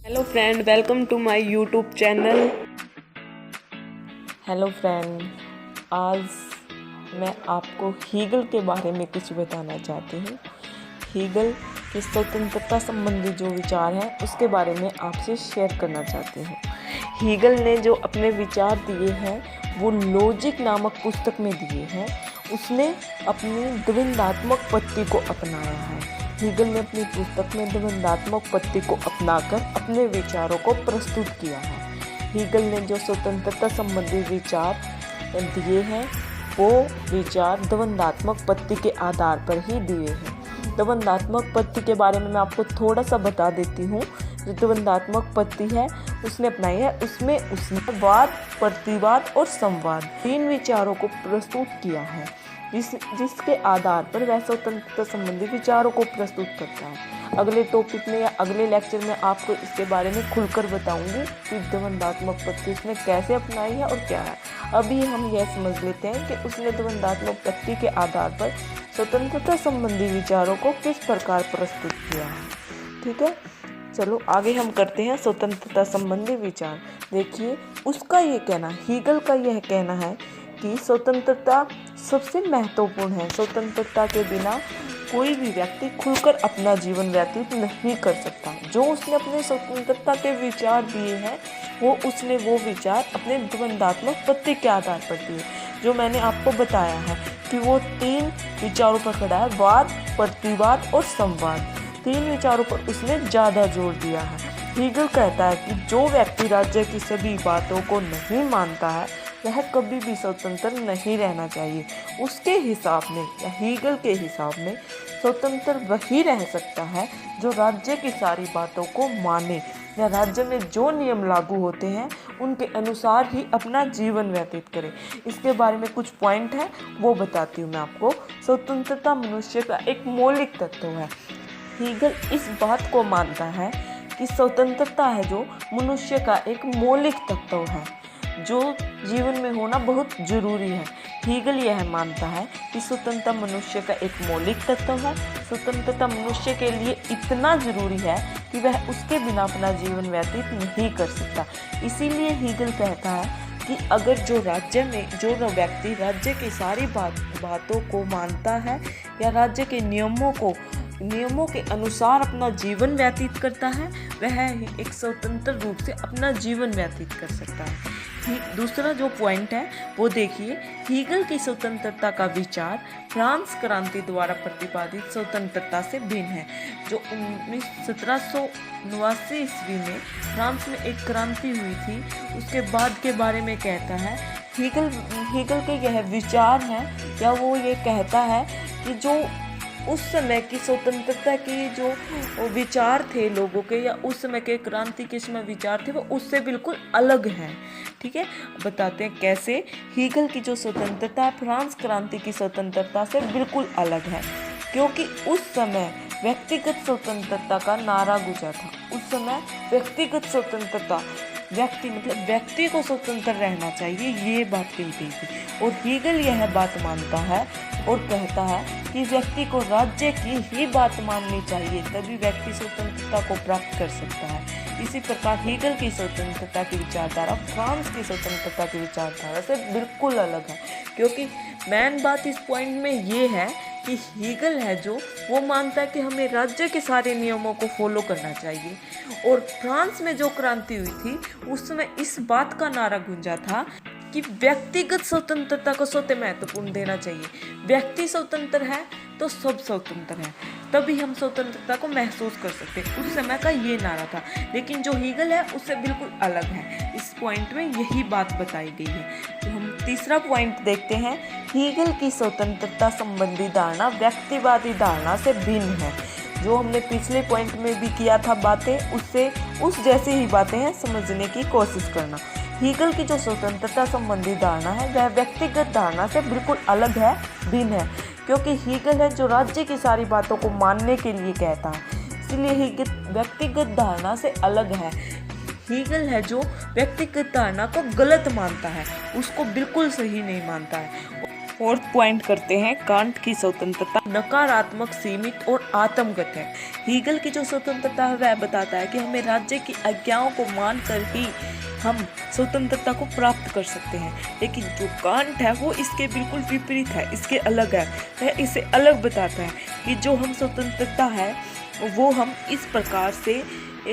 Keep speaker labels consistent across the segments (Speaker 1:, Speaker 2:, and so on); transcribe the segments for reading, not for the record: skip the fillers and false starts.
Speaker 1: Hello friend, welcome to my YouTube channel.
Speaker 2: Hello friend, आज मैं आपको हीगल के बारे में कुछ बताना चाहती हूँ। हीगल के स्वतंत्रता संबंधी जो विचार हैं उसके बारे में आपसे शेयर करना चाहती हूँ। हीगल ने जो अपने विचार दिए हैं वो लॉजिक नामक पुस्तक में दिए हैं। उसने अपनी द्वंद्वात्मक पद्धति को अपनाया है। हीगल ने अपनी पुस्तक में द्वंद्वात्मक पद्धति को अपनाकर अपने विचारों को प्रस्तुत किया है। हीगल ने जो स्वतंत्रता संबंधी विचार दिए हैं वो विचार द्वंद्वात्मक पद्धति के आधार पर ही दिए हैं। द्वंद्वात्मक पद्धति के बारे में मैं आपको थोड़ा सा बता देती हूँ। जो द्वंद्वात्मक पद्धति है उसने अपनाई है, उसमें उसने वाद, प्रतिवाद और संवाद तीन विचारों को प्रस्तुत किया है, जिसके आधार पर वह स्वतंत्रता संबंधी विचारों को प्रस्तुत करता है। अगले टॉपिक में या अगले लेक्चर में आपको इसके बारे में खुलकर बताऊंगी कि द्वंद्वात्मक पद्धति उसने कैसे अपनाई है और क्या है। अभी हम यह समझ लेते हैं कि उसने द्वंद्वात्मक पद्धति के आधार पर स्वतंत्रता संबंधी विचारों को किस प्रकार प्रस्तुत किया है। ठीक है, चलो आगे हम करते हैं स्वतंत्रता संबंधी विचार। देखिए, उसका ये कहना, हीगल का यह कहना है कि स्वतंत्रता सबसे महत्वपूर्ण है। स्वतंत्रता के बिना कोई भी व्यक्ति खुलकर अपना जीवन व्यतीत नहीं कर सकता। जो उसने अपने स्वतंत्रता के विचार दिए हैं उसने वो विचार अपने द्वंद्वात्मक पद्धति के आधार पर दिए, जो मैंने आपको बताया है कि वो तीन विचारों पर खड़ा है, वाद, प्रतिवाद और संवाद। तीन विचारों पर उसने ज़्यादा जोर दिया है। हीगल कहता है कि जो व्यक्ति राज्य की सभी बातों को नहीं मानता है वह कभी भी स्वतंत्र नहीं रहना चाहिए। उसके हिसाब में या हीगल के हिसाब में स्वतंत्र वही रह सकता है जो राज्य की सारी बातों को माने या राज्य में जो नियम लागू होते हैं उनके अनुसार ही अपना जीवन व्यतीत करे। इसके बारे में कुछ पॉइंट है वो बताती हूँ मैं आपको। स्वतंत्रता मनुष्य का एक मौलिक तत्व है। हीगल इस बात को मानता है कि स्वतंत्रता है जो मनुष्य का एक मौलिक तत्व है, जो जीवन में होना बहुत जरूरी है। हीगल यह मानता है कि स्वतंत्रता मनुष्य का एक मौलिक तत्व है। स्वतंत्रता मनुष्य के लिए इतना जरूरी है कि वह उसके बिना अपना जीवन व्यतीत नहीं कर सकता। इसीलिए हीगल कहता है कि अगर जो व्यक्ति राज्य की सारी बातों को मानता है या राज्य के नियमों के अनुसार अपना जीवन व्यतीत करता है, वह एक स्वतंत्र रूप से अपना जीवन व्यतीत कर सकता है। दूसरा जो पॉइंट है वो देखिए, हीगल की स्वतंत्रता का विचार फ्रांस क्रांति द्वारा प्रतिपादित स्वतंत्रता से भिन्न है। जो 1789 ईस्वी में फ्रांस में एक क्रांति हुई थी, उसके बाद के बारे में कहता है। हीगल के यह विचार है या वो ये कहता है कि जो उस समय की स्वतंत्रता के जो विचार थे लोगों के या उस समय के क्रांति के समय विचार थे वो उससे बिल्कुल अलग हैं। ठीक है, बताते हैं कैसे। हीगल की जो स्वतंत्रता है फ्रांस क्रांति की स्वतंत्रता से बिल्कुल अलग है, क्योंकि उस समय व्यक्तिगत स्वतंत्रता का नारा गूंजा था। उस समय व्यक्तिगत स्वतंत्रता, व्यक्ति को स्वतंत्र रहना चाहिए, ये बात कही गई थी। और हीगल यह बात मानता है और कहता है कि व्यक्ति को राज्य की ही बात माननी चाहिए, तभी व्यक्ति स्वतंत्रता को प्राप्त कर सकता है। इसी प्रकार हीगल की स्वतंत्रता की विचारधारा फ्रांस की स्वतंत्रता की विचारधारा से बिल्कुल अलग है, क्योंकि मेन बात इस पॉइंट में ये है कि हीगल है जो वो मानता है कि हमें राज्य के सारे नियमों को फॉलो करना चाहिए। और फ्रांस में जो क्रांति हुई थी उस समय इस बात का नारा गूंजा था कि व्यक्तिगत स्वतंत्रता को सबसे महत्वपूर्ण देना चाहिए। व्यक्ति स्वतंत्र है तो सब स्वतंत्र है, तभी हम स्वतंत्रता को महसूस कर सकते हैं। उस समय का ये नारा था, लेकिन जो हीगल है उससे बिल्कुल अलग है। इस पॉइंट में यही बात बताई गई है। तो हम तीसरा पॉइंट देखते हैं। हीगल की स्वतंत्रता संबंधी धारणा व्यक्तिवादी धारणा से भिन्न है। जो हमने पिछले पॉइंट में भी किया था बातें, उससे उस जैसी ही बातें हैं, समझने की कोशिश करना। हीगल की जो स्वतंत्रता संबंधी धारणा है वह व्यक्तिगत धारणा से बिल्कुल अलग है, भिन्न है, क्योंकि हीगल है जो राज्य की सारी बातों को मानने के लिए कहता है। इसलिए हीगल व्यक्तिगत धारणा से अलग है। हीगल है जो व्यक्तिगत धारणा को गलत मानता है, उसको बिल्कुल सही नहीं मानता है। फोर्थ पॉइंट करते हैं, कांट की स्वतंत्रता नकारात्मक, सीमित और आत्मगत है। हीगल की जो स्वतंत्रता है वह बताता है कि हमें राज्य की आज्ञाओं को मानकर ही हम स्वतंत्रता को प्राप्त कर सकते हैं, लेकिन जो कांट है वो इसके बिल्कुल विपरीत है, इसके अलग है। वह इसे अलग बताता है कि जो हम स्वतंत्रता है वो हम इस प्रकार से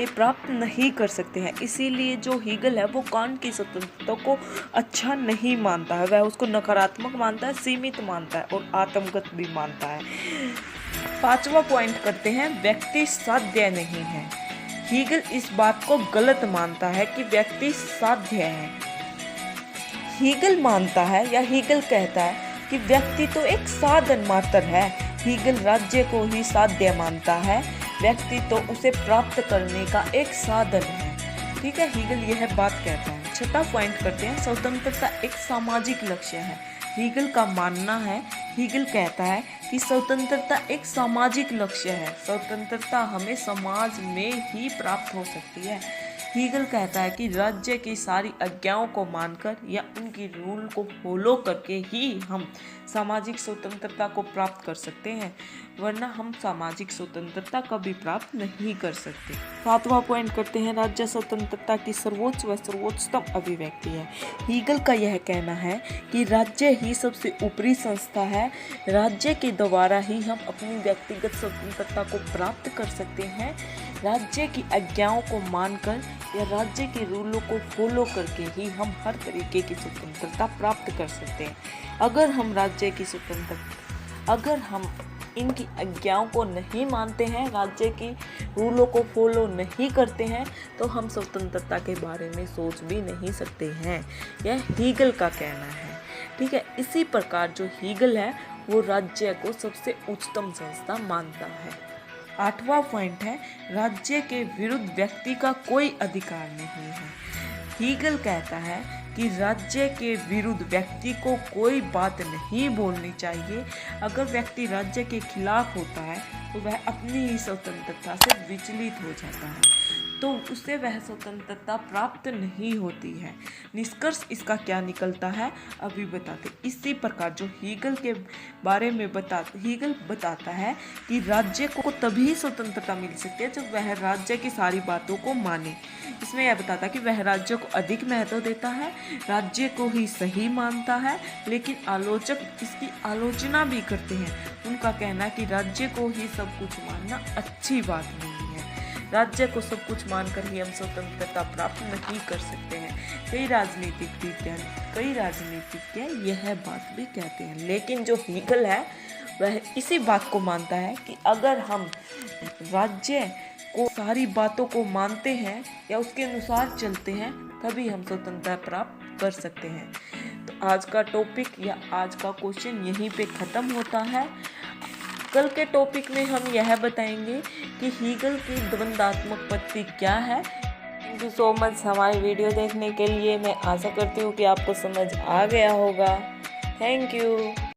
Speaker 2: प्राप्त नहीं कर सकते हैं। इसीलिए जो हीगल है वो कांट की स्वतंत्रता को अच्छा नहीं मानता है, वह उसको नकारात्मक मानता है, सीमित मानता है और आत्मगत भी मानता है। पांचवा पॉइंट करते हैं, व्यक्ति साध्य नहीं है। हीगल इस बात को गलत मानता है कि व्यक्ति साध्य है। हीगल मानता है या हीगल कहता है कि व्यक्ति तो एक साधन मात्र है। हीगल राज्य को ही साध्य मानता है, व्यक्ति तो उसे प्राप्त करने का एक साधन है। ठीक है, हीगल यह बात कहता है। छठा पॉइंट करते हैं, स्वतंत्रता एक सामाजिक लक्ष्य है। हीगल का मानना है, हीगल कहता है कि स्वतंत्रता एक सामाजिक लक्ष्य है। स्वतंत्रता हमें समाज में ही प्राप्त हो सकती है। हीगल कहता है कि राज्य की सारी आज्ञाओं को मानकर या उनकी रूल को फॉलो करके ही हम सामाजिक स्वतंत्रता को प्राप्त कर सकते हैं, वरना हम सामाजिक स्वतंत्रता कभी प्राप्त नहीं कर सकते। सातवां पॉइंट करते हैं, राज्य स्वतंत्रता की सर्वोच्च व सर्वोच्चतम अभिव्यक्ति है। हीगल का यह कहना है कि राज्य ही सबसे ऊपरी संस्था है। राज्य के द्वारा ही हम अपनी व्यक्तिगत स्वतंत्रता को प्राप्त कर सकते हैं। राज्य की आज्ञाओं को मानकर या राज्य के रूलों को फॉलो करके ही हम हर तरीके की स्वतंत्रता प्राप्त कर सकते हैं। अगर हम राज्य की स्वतंत्रता, अगर हम इनकी आज्ञाओं को नहीं मानते हैं, राज्य की रूलों को फॉलो नहीं करते हैं, तो हम स्वतंत्रता के बारे में सोच भी नहीं सकते हैं। यह हीगल का कहना है। ठीक है, इसी प्रकार जो हीगल है वो राज्य को सबसे उच्चतम संस्था मानता है। आठवां पॉइंट है, राज्य के विरुद्ध व्यक्ति का कोई अधिकार नहीं है। हीगल कहता है कि राज्य के विरुद्ध व्यक्ति को कोई बात नहीं बोलनी चाहिए। अगर व्यक्ति राज्य के खिलाफ होता है तो वह अपनी ही स्वतंत्रता से विचलित हो जाता है, तो उससे वह स्वतंत्रता प्राप्त नहीं होती है। निष्कर्ष इसका क्या निकलता है अभी बताते। इसी प्रकार जो हीगल के बारे में हीगल बताता है कि राज्य को तभी स्वतंत्रता मिल सकती है जब वह राज्य की सारी बातों को माने। इसमें यह बताता है कि वह राज्य को अधिक महत्व देता है, राज्य को ही सही मानता है, लेकिन आलोचक इसकी आलोचना भी करते हैं। उनका कहना है कि राज्य को ही सब कुछ मानना अच्छी बात नहीं है। राज्य को सब कुछ मानकर ही हम स्वतंत्रता प्राप्त नहीं कर सकते हैं। कई राजनीतिज्ञ यह बात भी कहते हैं, लेकिन जो हीगल है वह इसी बात को मानता है कि अगर हम राज्य को सारी बातों को मानते हैं या उसके अनुसार चलते हैं तभी हम स्वतंत्रता प्राप्त कर सकते हैं। तो आज का टॉपिक या आज का क्वेश्चन यहीं पे ख़त्म होता है। कल के टॉपिक में हम यह बताएंगे कि हीगल की द्वंद्वात्मक पत्ती क्या है। थैंक यू सो मच हमारी वीडियो देखने के लिए। मैं आशा करती हूँ कि आपको समझ आ गया होगा। Thank you.